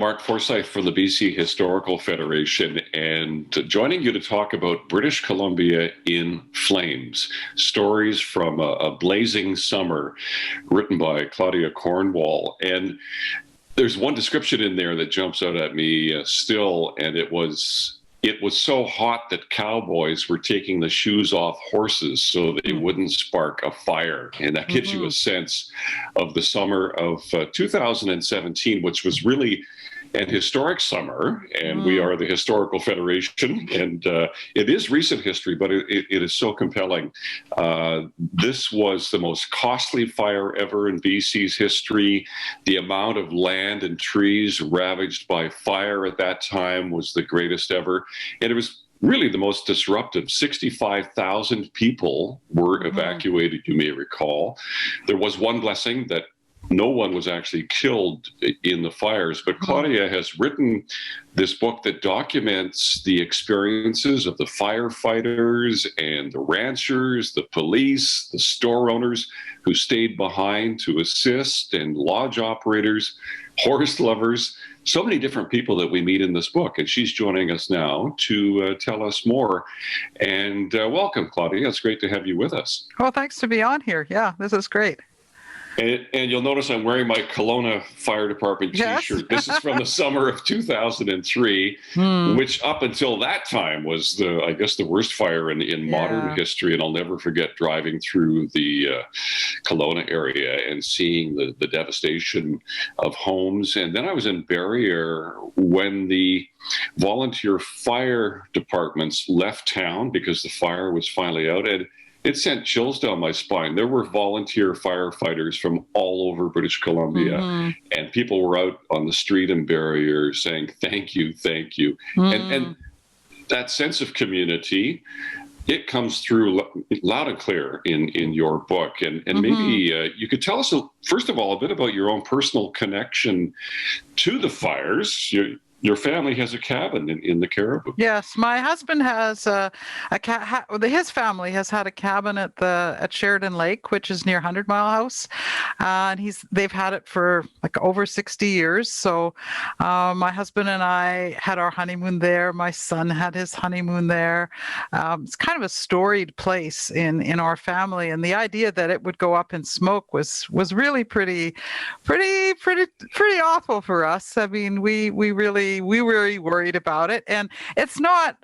Mark Forsythe from the BC Historical Federation, and joining you to talk about British Columbia in Flames, stories from a blazing summer, written by Claudia Cornwall. And there's one description in there that jumps out at me still, and it was so hot that cowboys were taking the shoes off horses so they wouldn't spark a fire. And that gives you a sense of the summer of 2017, which was really an historic summer. And we are the Historical Federation. And it is recent history, but it is so compelling. This was the most costly fire ever in BC's history. The amount of land and trees ravaged by fire at that time was the greatest ever. And it was really the most disruptive. 65,000 people were evacuated, you may recall. There was one blessing that no one was actually killed in the fires, but Claudia has written this book that documents the experiences of the firefighters and the ranchers, the police, the store owners who stayed behind to assist, and lodge operators, horse lovers, so many different people that we meet in this book. And she's joining us now to tell us more. And welcome, Claudia. It's great to have you with us. Well, thanks to be on here. Yeah, this is great. And you'll notice I'm wearing my Kelowna Fire Department T-shirt. This is from the summer of 2003, which up until that time was the worst fire in modern history. And I'll never forget driving through the Kelowna area and seeing the devastation of homes. And then I was in Barriere when the volunteer fire departments left town because the fire was finally out. And it sent chills down my spine. There were volunteer firefighters from all over British Columbia, and people were out on the street in Barriere saying, thank you, thank you. And that sense of community, it comes through loud and clear in your book. And maybe you could tell us, first of all, a bit about your own personal connection to the fires. Your family has a cabin in the Caribou. Yes, my husband has his family has had a cabin at Sheridan Lake, which is near 100 Mile House, and they've had it for like over 60 years. So my husband and I had our honeymoon there. My son had his honeymoon there. It's kind of a storied place in our family, and the idea that it would go up in smoke was really pretty awful for us. I mean, we really worried about it. And it's not,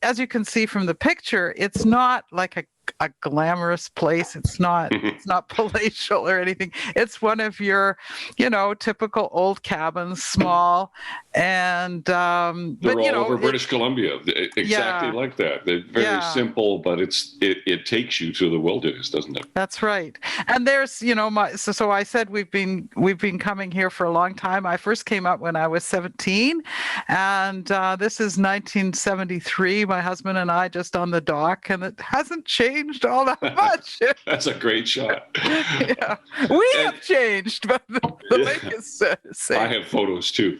as you can see from the picture, it's not like a glamorous place. It's not palatial or anything. It's one of your, typical old cabins, small, and they're all over British Columbia, exactly like that. They're very simple, but it takes you to the wilderness, doesn't it? That's right. And there's, so I said we've been coming here for a long time. I first came up when I was 17, and this is 1973. My husband and I just on the dock, and it hasn't changed all that much. That's a great shot. Yeah, we have changed, but the lake is same. I have photos too.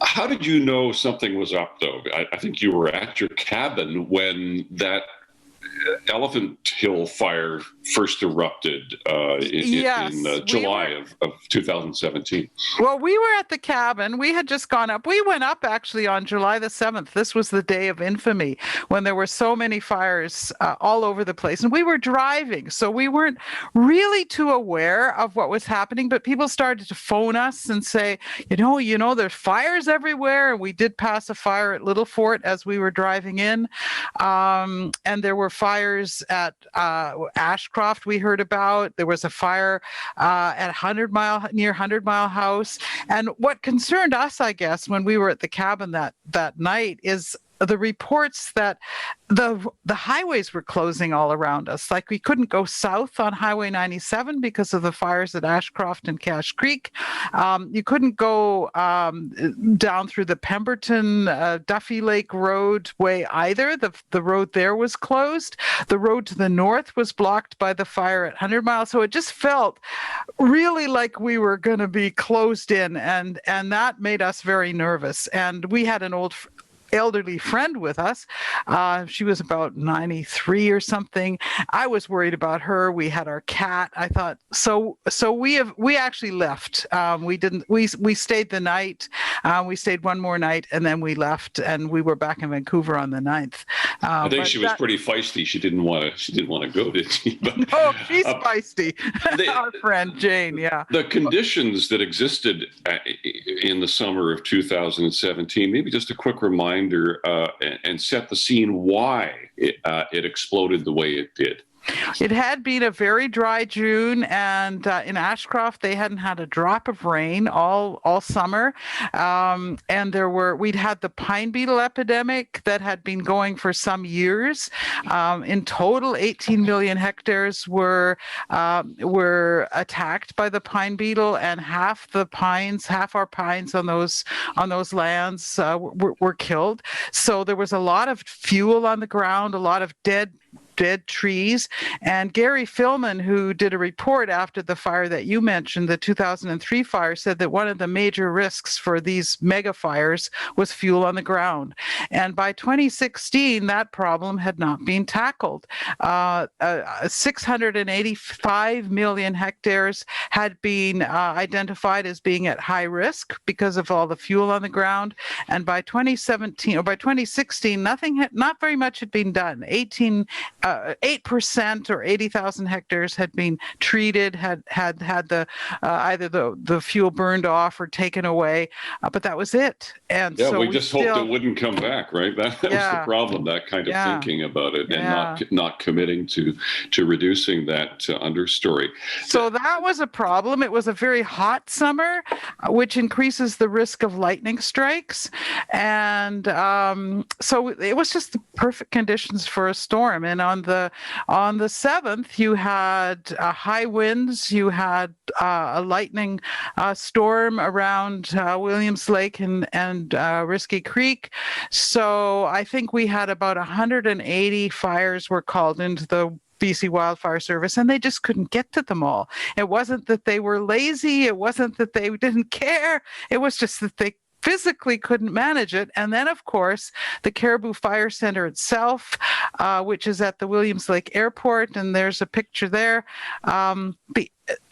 How did you know something was up, though? I think you were at your cabin when that Elephant Hill fire first erupted in July of 2017. Well, we were at the cabin. We had just gone up. We went up actually on July the 7th. This was the day of infamy when there were so many fires all over the place. And we were driving, so we weren't really too aware of what was happening. But people started to phone us and say, there's fires everywhere. And we did pass a fire at Little Fort as we were driving in. And there were fires at Ashcroft we heard about. There was a fire at near 100 Mile House. And what concerned us, I guess, when we were at the cabin that night is the reports that the highways were closing all around us. Like we couldn't go south on Highway 97 because of the fires at Ashcroft and Cache Creek. You couldn't go down through the Pemberton Duffy Lake roadway either. The road there was closed. The road to the north was blocked by the fire at 100 Mile. So it just felt really like we were going to be closed in, and that made us very nervous. And we had an old elderly friend with us. She was about 93 or something. I was worried about her. We had our cat. I thought, so we actually left. We stayed the night. We stayed one more night, and then we left, and we were back in Vancouver on the 9th. I think she was pretty feisty. She didn't want to go, did she? But, no, she's feisty. Our friend Jane, yeah. The conditions that existed in the summer of 2017, maybe just a quick reminder and set the scene why it exploded the way it did. It had been a very dry June, and in Ashcroft they hadn't had a drop of rain all summer, and we'd had the pine beetle epidemic that had been going for some years. In total, 18 million hectares were attacked by the pine beetle, and half our pines on those lands were killed. So there was a lot of fuel on the ground, a lot of dead trees. And Gary Filman, who did a report after the fire that you mentioned, the 2003 fire, said that one of the major risks for these mega fires was fuel on the ground. And by 2016, that problem had not been tackled. 685 million hectares had been identified as being at high risk because of all the fuel on the ground. And by 2016, not very much had been done. 8% or 80,000 hectares had been treated, had the either the fuel burned off or taken away, but that was it. And so we just hoped it wouldn't come back, right? That was the problem, that kind of thinking about it, and not committing to reducing that understory. So that was a problem. It was a very hot summer, which increases the risk of lightning strikes, and so it was just the perfect conditions for a storm. And on the 7th, you had high winds, you had a lightning storm around Williams Lake and Riske Creek. So I think we had about 180 fires were called into the BC Wildfire Service, and they just couldn't get to them all. It wasn't that they were lazy. It wasn't that they didn't care. It was just that they physically couldn't manage it. And then, of course, the Caribou Fire Center itself, which is at the Williams Lake Airport, and there's a picture there.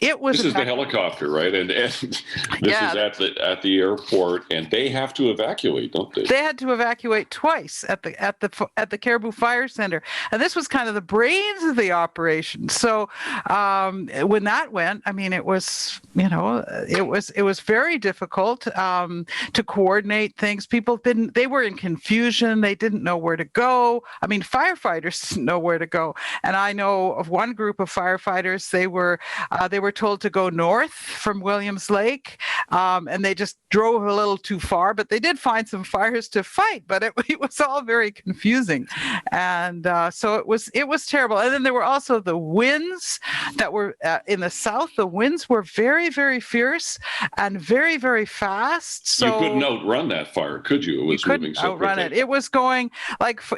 This is the helicopter, right? And this is at the airport, and they have to evacuate, don't they? They had to evacuate twice at the Caribou Fire Center, and this was kind of the brains of the operation. So when that went, I mean, it was very difficult to coordinate things. They were in confusion. They didn't know where to go. I mean, firefighters didn't know where to go. And I know of one group of firefighters. They were told to go north from Williams Lake, and they just drove a little too far, but they did find some fires to fight, but it was all very confusing. And so it was terrible. And then there were also the winds that were in the south. The winds were very, very fierce and very, very fast. So you couldn't outrun that fire, could you? It was moving so outrun quickly. It was going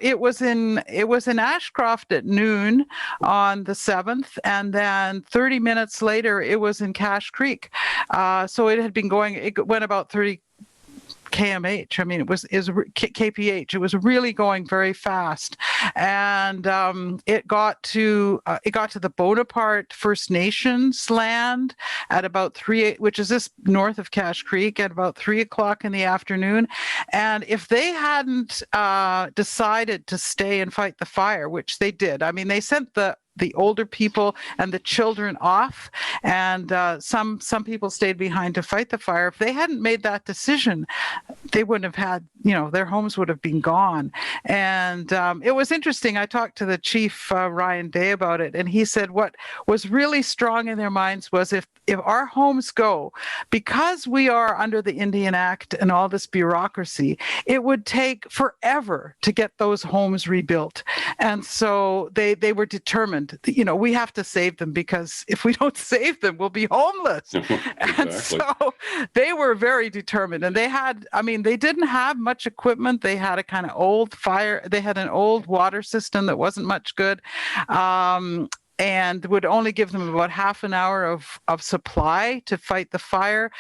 it was in Ashcroft at noon on the 7th, and then 30 minutes later it was in Cache Creek. So it had been going. It went about 30 kmh. I mean, it was kph. It was really going very fast, and it got to the Bonaparte First Nations land at about 3, which is this north of Cache Creek, at about 3 o'clock in the afternoon. And if they hadn't decided to stay and fight the fire, which they did, I mean, they sent the older people and the children off, and some people stayed behind to fight the fire. If they hadn't made that decision, they wouldn't have had, their homes would have been gone. And it was interesting. I talked to the chief, Ryan Day, about it, and he said what was really strong in their minds was if our homes go, because we are under the Indian Act and all this bureaucracy, it would take forever to get those homes rebuilt. And so they were determined, we have to save them, because if we don't save them, we'll be homeless. Exactly. And so they were very determined. And they didn't have much equipment. They had a kind of old they had an old water system that wasn't much good. and would only give them about half an hour of supply to fight the fire.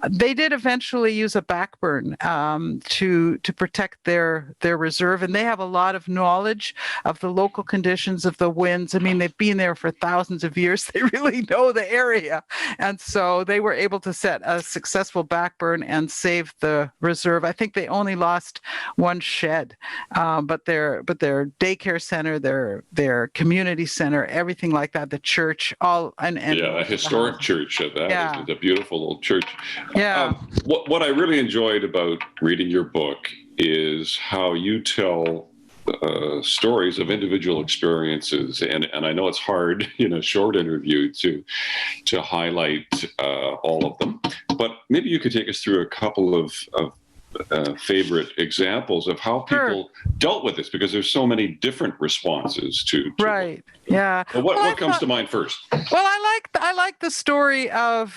They did eventually use a backburn to protect their reserve, and they have a lot of knowledge of the local conditions of the winds. I mean, they've been there for thousands of years. They really know the area, and so they were able to set a successful backburn and save the reserve. I think they only lost one shed, but their daycare center, their community center, everything like that, the church, all and a historic church of that. Yeah. It's a beautiful old church. Yeah. What I really enjoyed about reading your book is how you tell stories of individual experiences, and I know it's hard in a short interview to highlight all of them, but maybe you could take us through a couple of favorite examples of how people dealt with this, because there's so many different responses to right. Yeah. What comes to mind first? Well, I like the story of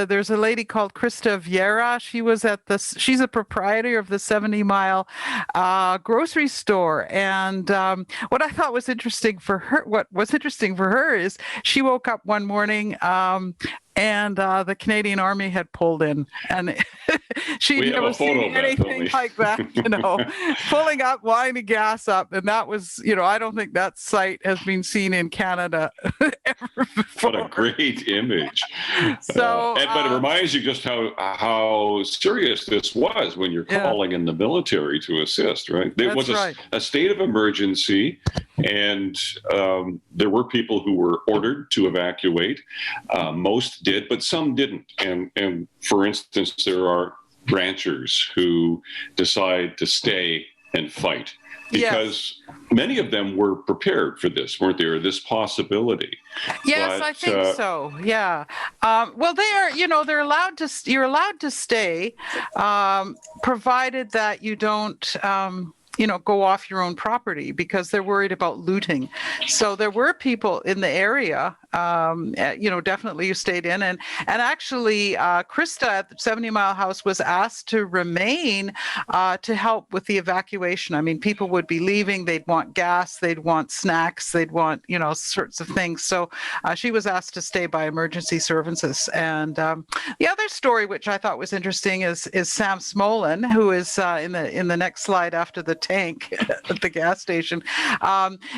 there's a lady called Krista Vieira. She's a proprietor of the 70 Mile grocery store, and what I thought was interesting for her is she woke up one morning and the Canadian Army had pulled in, and she'd never seen anything like that, pulling up, lining gas up, and that was, I don't think that sight has been seen in Canada ever before. What a great image! So, but it reminds you just how serious this was when you're calling in the military to assist, right? There was a state of emergency, and there were people who were ordered to evacuate. Most did, but some didn't. And for instance, there are ranchers who decide to stay and fight because many of them were prepared for this, weren't they, or this possibility? Yes, I think so. Yeah. Well, you're allowed to stay, provided that you don't, go off your own property, because they're worried about looting. So there were people in the area, definitely who stayed in. And actually, Krista at the 70 Mile House was asked to remain to help with the evacuation. I mean, people would be leaving. They'd want gas. They'd want snacks. They'd want, sorts of things. So she was asked to stay by emergency services. And the other story, which I thought was interesting, is Sam Smolin, who is in the next slide after the tank at the gas station.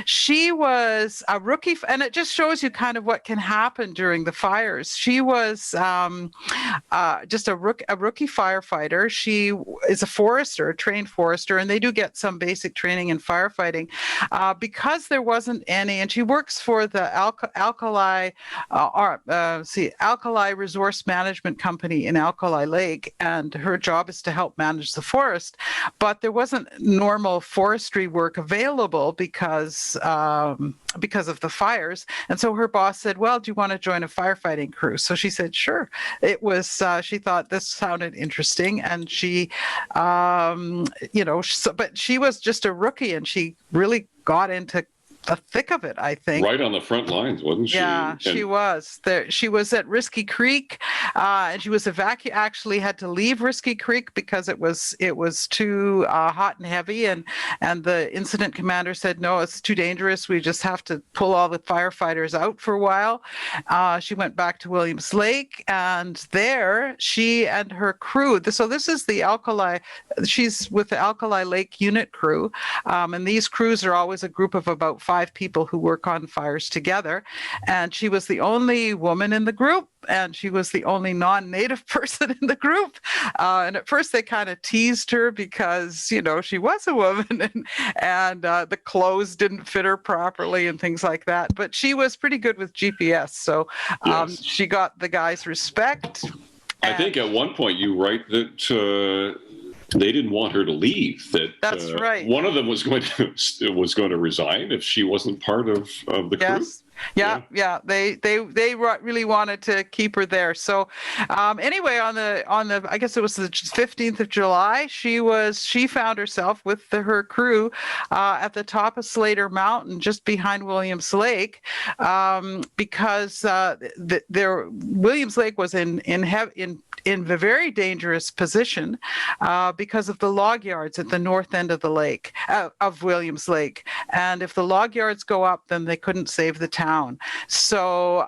She was a rookie, and it just shows you kind of what can happen during the fires. She was just a rookie firefighter. She is a trained forester, and they do get some basic training in firefighting because there wasn't any. And she works for the Alkali Resource Management Company in Alkali Lake, and her job is to help manage the forest. But there wasn't normal forestry work available because of the fires. And so her boss said, well, do you want to join a firefighting crew? So she said, sure. It was, she thought this sounded interesting. And she, but she was just a rookie, and she really got into the thick of it, I think. Right on the front lines, wasn't she? Yeah, she was. She was at Riske Creek, and she was actually had to leave Riske Creek because it was too hot and heavy, and the incident commander said, no, it's too dangerous. We just have to pull all the firefighters out for a while. She went back to Williams Lake, and there she and her crew. So this is the Alkali. She's with the Alkali Lake Unit crew, and these crews are always a group of about 5 people who work on fires together. And she was the only woman in the group, and she was the only non-native person in the group. And at first they kind of teased her because, she was a woman, and the clothes didn't fit her properly and things like that. But she was pretty good with GPS. So she got the guys' respect. I think at one point you write that they didn't want her to leave. That's right. One of them was going to resign if she wasn't part of the crew. Yeah. They really wanted to keep her there. So anyway, on the I guess it was the 15th of July, she found herself with her crew at the top of Slater Mountain, just behind Williams Lake, because Williams Lake was in in a very dangerous position because of the log yards at the north end of the lake, of Williams Lake. And if the log yards go up, then they couldn't save the town. So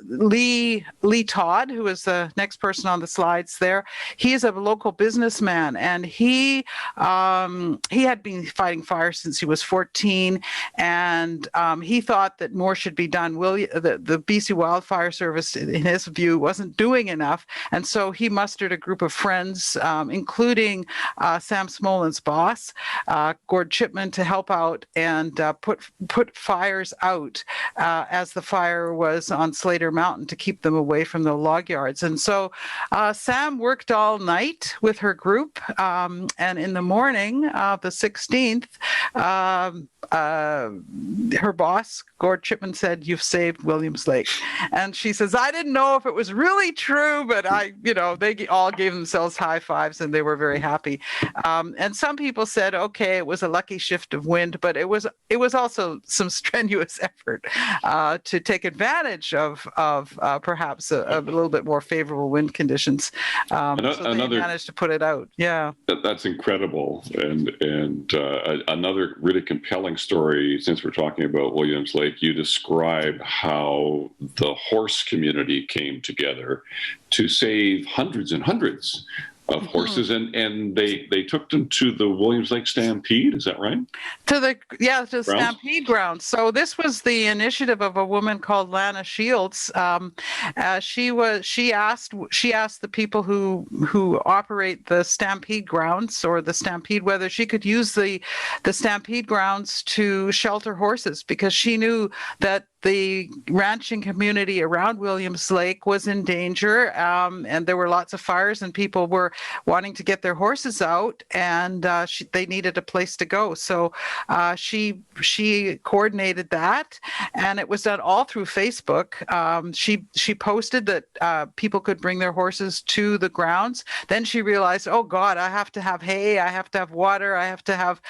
Lee Todd, who is the next person on the slides there, he's a local businessman, and he had been fighting fire since he was 14, and he thought that more should be done. The BC Wildfire Service, in his view, wasn't doing enough, and so he mustered a group of friends, including Sam Smolin's boss, Gord Chipman, to help out and put fires out as the fire was on Slater Mountain to keep them away from the log yards. And so Sam worked all night with her group, and in the morning, the 16th, her boss, Gord Chipman, said, "You've saved Williams Lake." And she says, "I didn't know if it was really true, but they all gave themselves high fives and they were very happy." And some people said, okay, it was a lucky shift of wind, but it was also some strenuous effort to take advantage of perhaps a little bit more favorable wind conditions. So they managed to put it out. Yeah. That's incredible. And another really compelling story, since we're talking about Williams Lake, you describe how the horse community came together to save hundreds and hundreds of horses, and they took them to the Williams Lake Stampede. Is that right? To the Stampede grounds. So this was the initiative of a woman called Lana Shields. She asked the people who operate the Stampede grounds, or the Stampede, whether she could use the Stampede grounds to shelter horses, because she knew that the ranching community around Williams Lake was in danger, and there were lots of fires, and people were wanting to get their horses out, and they needed a place to go. So she coordinated that, and it was done all through Facebook. She posted that people could bring their horses to the grounds. Then she realized, oh God, I have to have hay, I have to have water, I have to have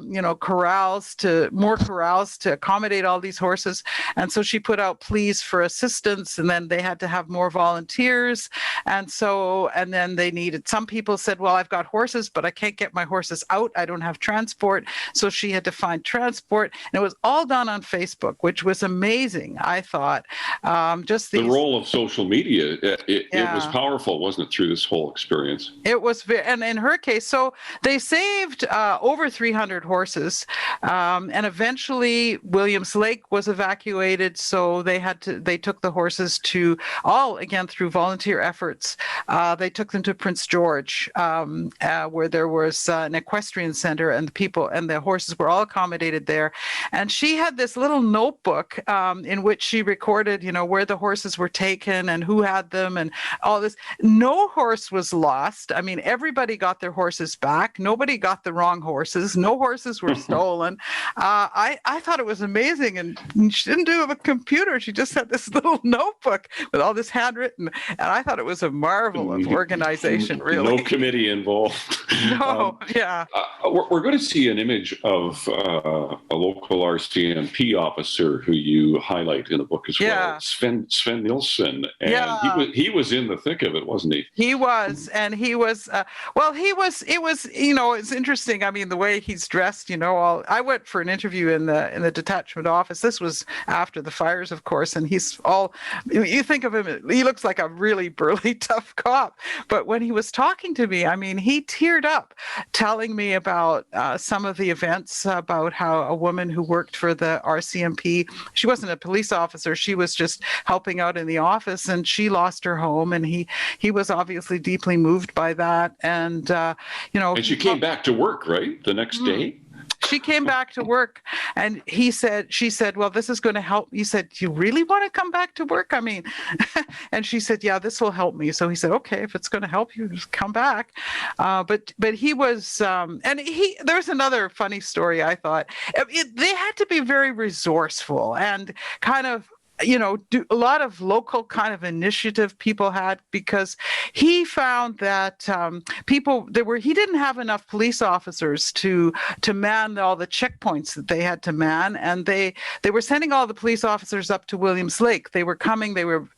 more corrals to accommodate all these horses. And so she put out pleas for assistance, and then they had to have more volunteers. And then they needed, some people said, well, I've got horses, but I can't get my horses out. I don't have transport. So she had to find transport. And it was all done on Facebook, which was amazing, I thought. The role of social media, it was powerful, wasn't it, through this whole experience? It was, and in her case, so they saved over 300 horses, and eventually Williams Lake was evacuated. So they took the horses to, all again through volunteer efforts. They took them to Prince George, where there was an equestrian center, and the horses were all accommodated there. And she had this little notebook in which she recorded, where the horses were taken and who had them and all this. No horse was lost. I mean, everybody got their horses back. Nobody got the wrong horses. No horses were stolen. I thought it was amazing, and she didn't do a computer. She just had this little notebook with all this handwritten, and I thought it was a marvel of organization, really. No committee involved. No, yeah. We're going to see an image of a local RCMP officer who you highlight in the book as well, Sven Nilsson, and he was in the thick of it, wasn't he? He was, and he was. It's interesting. I mean, the way he's dressed. I went for an interview in the detachment office. This was after the fires, of course, and he's all, you think of him, he looks like a really burly, tough cop. But when he was talking to me, I mean, he teared up telling me about some of the events, about how a woman who worked for the RCMP, she wasn't a police officer, she was just helping out in the office, and she lost her home, and he was obviously deeply moved by that. And, And she came back to work, right? The next day? She came back to work, and she said, well, this is going to help. He said, you really want to come back to work? I mean, and she said, yeah, this will help me. So he said, okay, if it's going to help you, just come back. But he was, there's another funny story, I thought. They had to be very resourceful and kind of, a lot of local kind of initiative people had, because he found that he didn't have enough police officers to man all the checkpoints that they had to man, and they were sending all the police officers up to Williams Lake. They were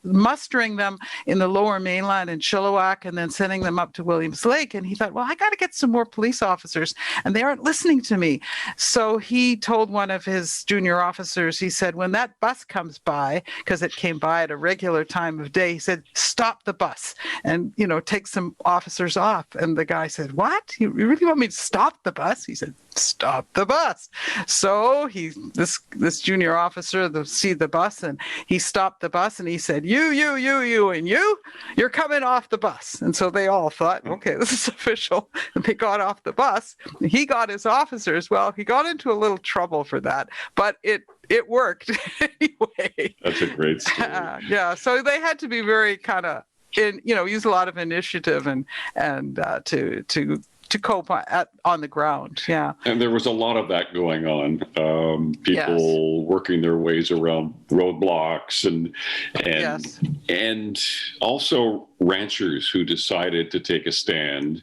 mustering them in the lower mainland in Chilliwack and then sending them up to Williams Lake. And he thought, well, I got to get some more police officers, and they aren't listening to me. So he told one of his junior officers, he said, when that bus comes by, because it came by at a regular time of day, he said, stop the bus and, take some officers off. And the guy said, what? You really want me to stop the bus? He said, stop the bus. So this junior officer see the bus, and he stopped the bus, and he said, you, and you're coming off the bus. And so they all thought, okay, this is official. And they got off the bus. He got his officers. Well, he got into a little trouble for that, but it worked anyway. That's a great story. Yeah. So they had to be very kind of use a lot of initiative and to cope on the ground. Yeah. And there was a lot of that going on. People working their ways around roadblocks and also ranchers who decided to take a stand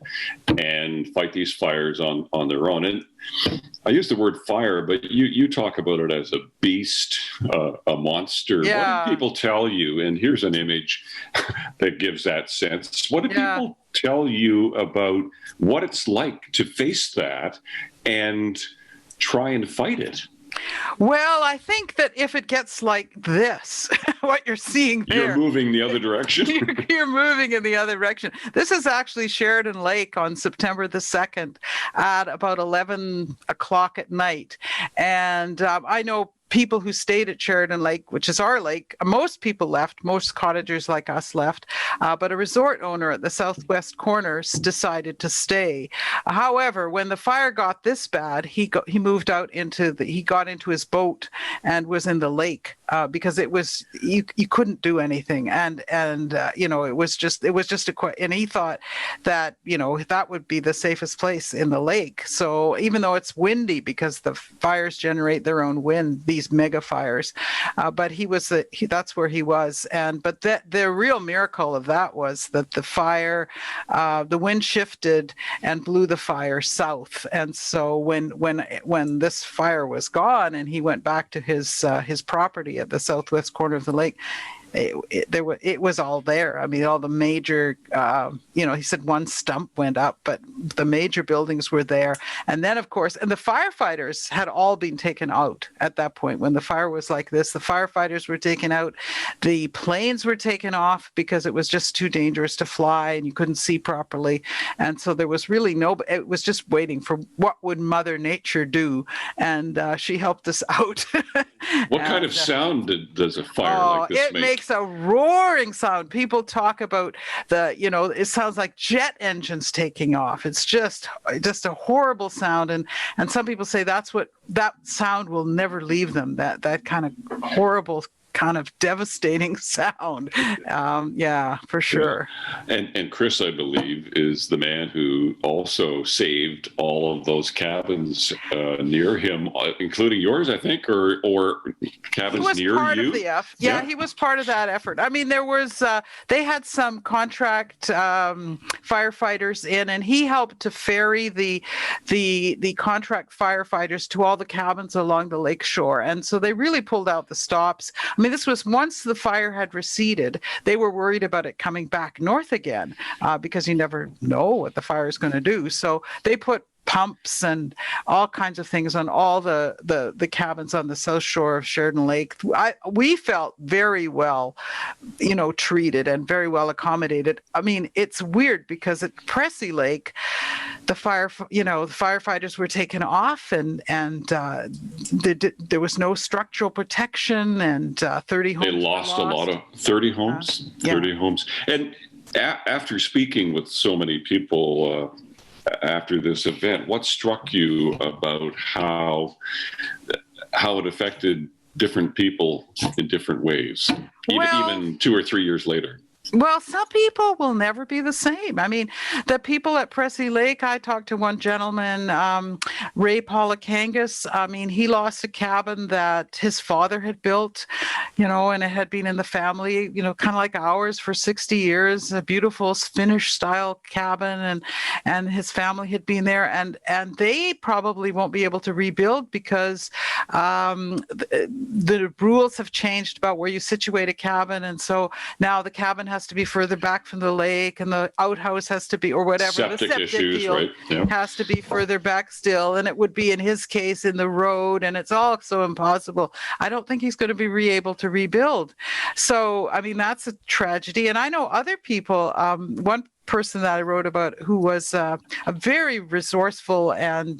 and fight these fires on their own. And I use the word fire, but you talk about it as a beast, a monster. Yeah. What do people tell you? And here's an image that gives that sense. What do people tell you about what it's like to face that and try and fight it? Well, I think that if it gets like this, what you're seeing there. You're moving the other direction. You're moving in the other direction. This is actually Sheridan Lake on September the 2nd at about 11 o'clock at night. And I know people who stayed at Sheridan Lake, which is our lake. Most people left, most cottagers like us left, but a resort owner at the southwest corners decided to stay. However, when the fire got this bad, he moved out he got into his boat and was in the lake because it was you couldn't do anything, and it was just and he thought that that would be the safest place in the lake. So even though it's windy, because the fires generate their own wind, these mega fires, but that's where he was. But the real miracle of that was that the fire, the wind shifted and blew the fire south. And so when this fire was gone and he went back to his property at the southwest corner of the lake, it was all there. I mean, all the major, he said one stump went up, but the major buildings were there. And then, of course, and the firefighters had all been taken out at that point. When the fire was like this, the firefighters were taken out. The planes were taken off because it was just too dangerous to fly and you couldn't see properly. And so there was really it was just waiting for what would Mother Nature do. And she helped us out. What kind of sound does a fire like this make? It makes a roaring sound. People talk about it sounds like jet engines taking off. It's just a horrible sound. And some people say that sound will never leave them, that kind of horrible, kind of devastating sound. For sure. Yeah. And Chris, I believe, is the man who also saved all of those cabins near him, including yours, I think, or cabins near you. He was part of the he was part of that effort. I mean, there was they had some contract firefighters in, and he helped to ferry the contract firefighters to all the cabins along the lake shore. And so they really pulled out the stops. I mean, this was once the fire had receded. They were worried about it coming back north again because you never know what the fire is going to do. So they put pumps and all kinds of things on all the cabins on the south shore of Sheridan Lake. We felt very well, treated and very well accommodated. I mean, it's weird because at Pressy Lake, the firefighters were taken off and there was no structural protection, and 30 homes. They lost a lot of 30 homes. 30 homes. And after speaking with so many people after this event, what struck you about how it affected different people in different ways, even 2 or 3 years later? Well, some people will never be the same. I mean, the people at Pressy Lake, I talked to one gentleman, Ray Polikangas. I mean, he lost a cabin that his father had built, and it had been in the family, kind of like ours for 60 years, a beautiful Finnish style cabin. And his family had been there, and they probably won't be able to rebuild because the rules have changed about where you situate a cabin. And so now the cabin has to be further back from the lake, and the outhouse has to be, or whatever. Septic the septic issues, right? Yeah. Has to be further back still, and it would be, in his case, in the road, and it's all so impossible. I don't think he's going to be able to rebuild. So, I mean, that's a tragedy. And I know other people, one person that I wrote about who was a very resourceful and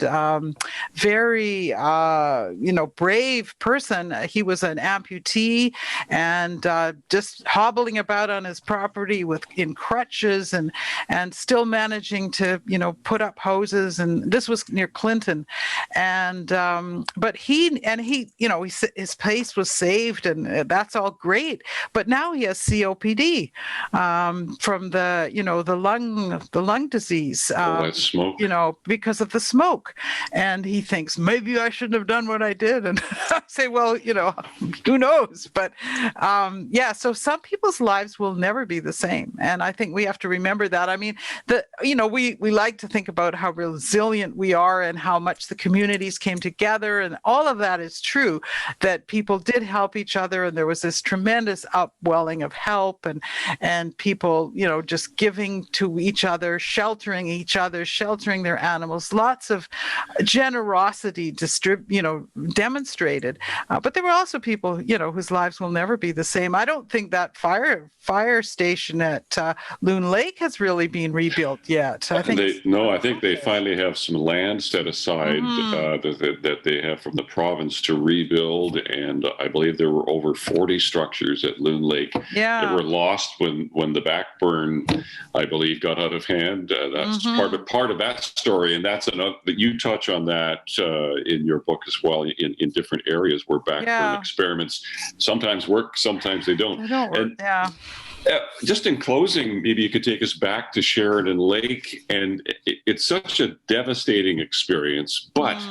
very, brave person. He was an amputee and just hobbling about on his property in crutches and still managing to, put up houses. And this was near Clinton. And but his place was saved, and that's all great. But now he has COPD from the lung disease, that smoke. Because of the smoke. And he thinks, maybe I shouldn't have done what I did. And I say, well, who knows? But so some people's lives will never be the same. And I think we have to remember that. I mean, we like to think about how resilient we are and how much the communities came together. And all of that is true, that people did help each other. And there was this tremendous upwelling of help and people, just giving to each other, sheltering their animals, lots of generosity demonstrated. But there were also people, whose lives will never be the same. I don't think that fire station at Loon Lake has really been rebuilt yet. I think they finally have some land set aside that they have from the province to rebuild, and I believe there were over 40 structures at Loon Lake that were lost when the backburn, I believe, got out of hand. That's part of that story, and that's another that you touch on that in your book as well, in different areas where backburn experiments sometimes work, sometimes they don't. Just in closing, maybe you could take us back to Sheridan Lake, and it's such a devastating experience, but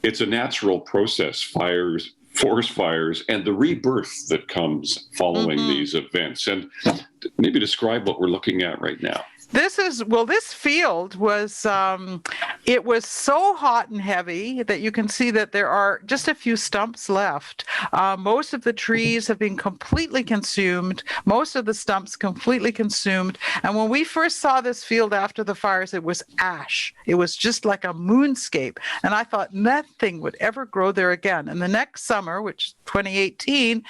it's a natural process, forest fires, and the rebirth that comes following these events. And maybe describe what we're looking at right now. This field was, it was so hot and heavy that you can see that there are just a few stumps left. Most of the trees have been completely consumed, most of the stumps completely consumed. And when we first saw this field after the fires, it was ash. It was just like a moonscape. And I thought nothing would ever grow there again. And the next summer, which is 2018,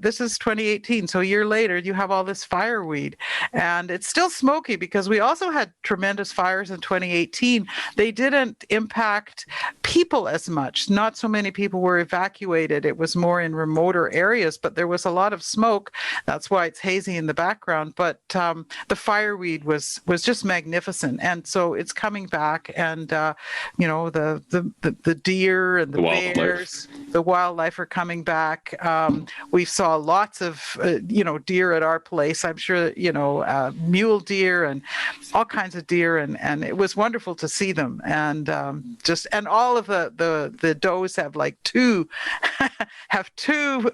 this is 2018, so a year later, you have all this fireweed. And it's still smoky because we also had tremendous fires in 2018. They didn't impact people as much. Not so many people were evacuated. It was more in remoter areas, but there was a lot of smoke. That's why it's hazy in the background. But the fireweed was just magnificent. And so it's coming back, and the deer and the bears, the wildlife are coming back. We saw lots of deer at our place. I'm sure mule deer and all kinds of deer, and it was wonderful to see them. And all of the does have two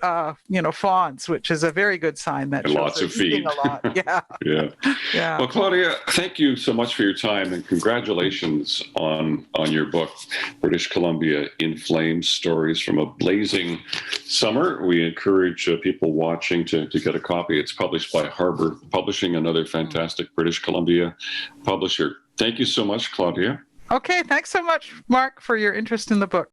fawns, which is a very good sign that lots of feed. A lot. Yeah. Well, Claudia, thank you so much for your time, and congratulations on your book, British Columbia in Flames: Stories from a Blazing Summer. We encourage people watching to get a copy. It's published by Harbour Publishing, another fantastic British Columbia publisher. Thank you so much, Claudia. Okay, thanks so much, Mark, for your interest in the book.